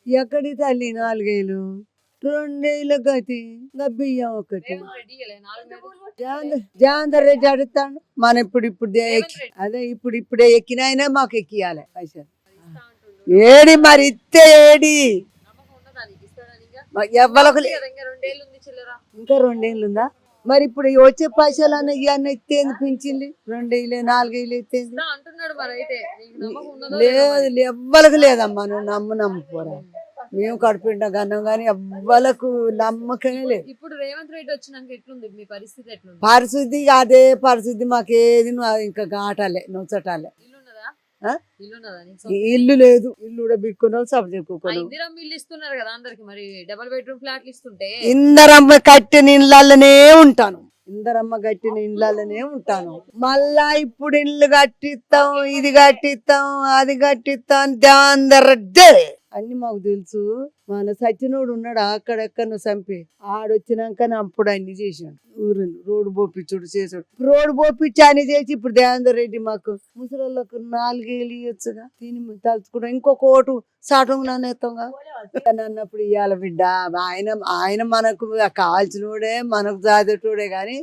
ఎక్కడి తల్లి 4,000 2,000 గతి ఇంకా బియ్యం ఒకటి జగన్ రెడ్డి అడుగుతాడు మన అదే ఇప్పుడే ఎక్కిన అయినా మాకు ఎక్కియాలి పైసలు ఏడి మరి ఇస్తే ఏడి ఎవ్వలకు ఇంకా 2 ఏళ్ళు ఉందా మరి ఇప్పుడు వచ్చే పైసలు అన్న ఇవన్నీ ఇస్తేంది పింఛన్లు 2,000 4,000 ఇస్తేంది లేదు ఎవ్వలకు లేదమ్మా నువ్వు నమ్ముపోరా మేము కడుపుంటా కన్నాం కానీ ఎవ్వలకు నమ్మకమే లేదు. ఇప్పుడు రేవంత్ రెడ్డి వచ్చినాక ఎట్లుంది మీ పరిస్థితి? ఎట్లుంది పరిస్థితి? అదే పరిస్థితి మాకేది ఇంకా గాటాలే నొచ్చటాలే. ఇల్లు లేదు, ఇల్లు కూడా బిక్కున్న సబ్ చెప్పుకోను. ఇస్తున్నారు కదా అందరికి, మరి డబుల్ బెడ్రూమ్ ఫ్లాట్లు ఇస్తుంటే ఇందరమ్మ కట్టిన ఇళ్ళనే ఉంటాను, ఇందరమ్మ కట్టిన ఇళ్ళనే ఉంటాను. మళ్ళా ఇప్పుడు ఇల్లు కట్టిస్తాం, ఇది కట్టిస్తాం, అది కట్టిస్తాం అందరడ్డే అన్ని మాకు తెలుసు. మన సచ్చినోడు ఉన్నాడు అక్కడెక్కడ చంపి ఆడొచ్చినాక అప్పుడు అన్ని చేసాడు. ఊరిని రోడ్డు పోపించుడు చేసాడు, రోడ్డు పోపించి అన్ని చేసి ఇప్పుడు దేవేందర్ రెడ్డి మాకు ముసలోళ్ళకు 4,000 ఇవ్వచ్చుగా తిని తలుచుకుంటాం. ఇంకొక ఓటు సాటంగానేస్తాంగా అన్నప్పుడు ఇవ్వాలి బిడ్డ. ఆయన మనకు కాల్చినోడే మనకు చదివేటోడే గాని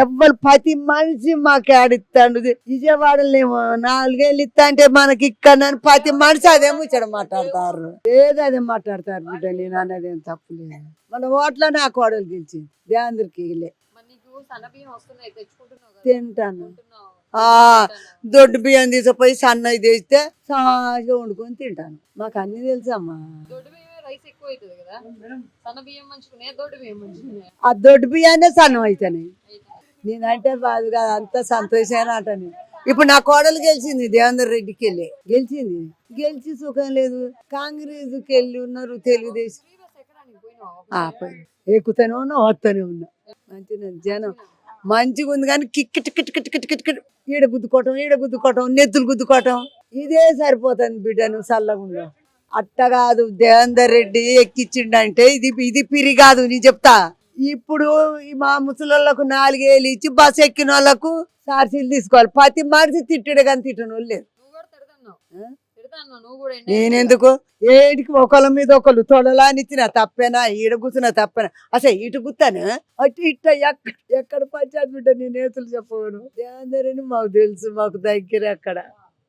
ఎవ్వరు ప్రతి మనిషి మాకు ఆడిస్తాడు. విజయవాడలేమో 4,000 ఇస్తా అంటే మనకి ఇక్కడ ప్రతి మనిషి అదే ముచ్చట మాట్లాడతారు, ఏదో అదే మాట్లాడతారు బిడ్డ. నేను అన్నది ఏం తప్పు లేదు. మన ఓట్ల నా కోడలు గెలిచి దేవేంద్రకి తింటాను. దొడ్డు బియ్యం తీసుకుపోయి సన్నది తెస్తే సాగా వండుకొని తింటాను. మాకు అన్ని తెలుసమ్మా. ఆ దొడ్డు బియ్యాన్ని సన్నం అవుతాయి. నేనంటే బాధ కాదు, అంత సంతోషాన్ని అంటాను. ఇప్పుడు నా కోడలు గెలిచింది, దేవేందర్ రెడ్డికి వెళ్ళి గెలిచి సుఖం లేదు. కాంగ్రెస్కి వెళ్ళి ఉన్నారు, తెలుగుదేశం ఎక్కుతూనే ఉన్నా వస్తూనే ఉన్నా. మంచిగా జనం మంచిగా ఉంది కానీ కిక్కిట్ ఈడ గుద్దుకోవటం నెత్తులు గుద్దుకోవటం ఇదే సరిపోతుంది బిడ్డ. నువ్వు చల్లగుండా అట్ట కాదు. దేవేందర్ రెడ్డి ఎక్కిచ్చిండంటే ఇది పిరి కాదు. నేను చెప్తా, ఇప్పుడు మా ముసలోళ్ళకు 4,000 ఇచ్చి బస్సు ఎక్కిన వాళ్ళకు సార్సీలు తీసుకోవాలి. ప్రతి మనిషి తిట్టుడే కానీ తిట్టను వాళ్ళు లేదు. నేనెందుకు ఏడికి ఒకళ్ళ మీద ఒకళ్ళు తొడలానిచ్చిన తప్పేనా, ఈడ కూర్చున్నా తప్పేనా, అసలు ఇటు గుత్తాను అటు ఇట్ట ఎక్కడ పంచాయతీ బిడ్డ. నేను నేతలు చెప్పను. దేవేందర్ రెడ్డి మాకు తెలుసు, మాకు దగ్గర అక్కడ.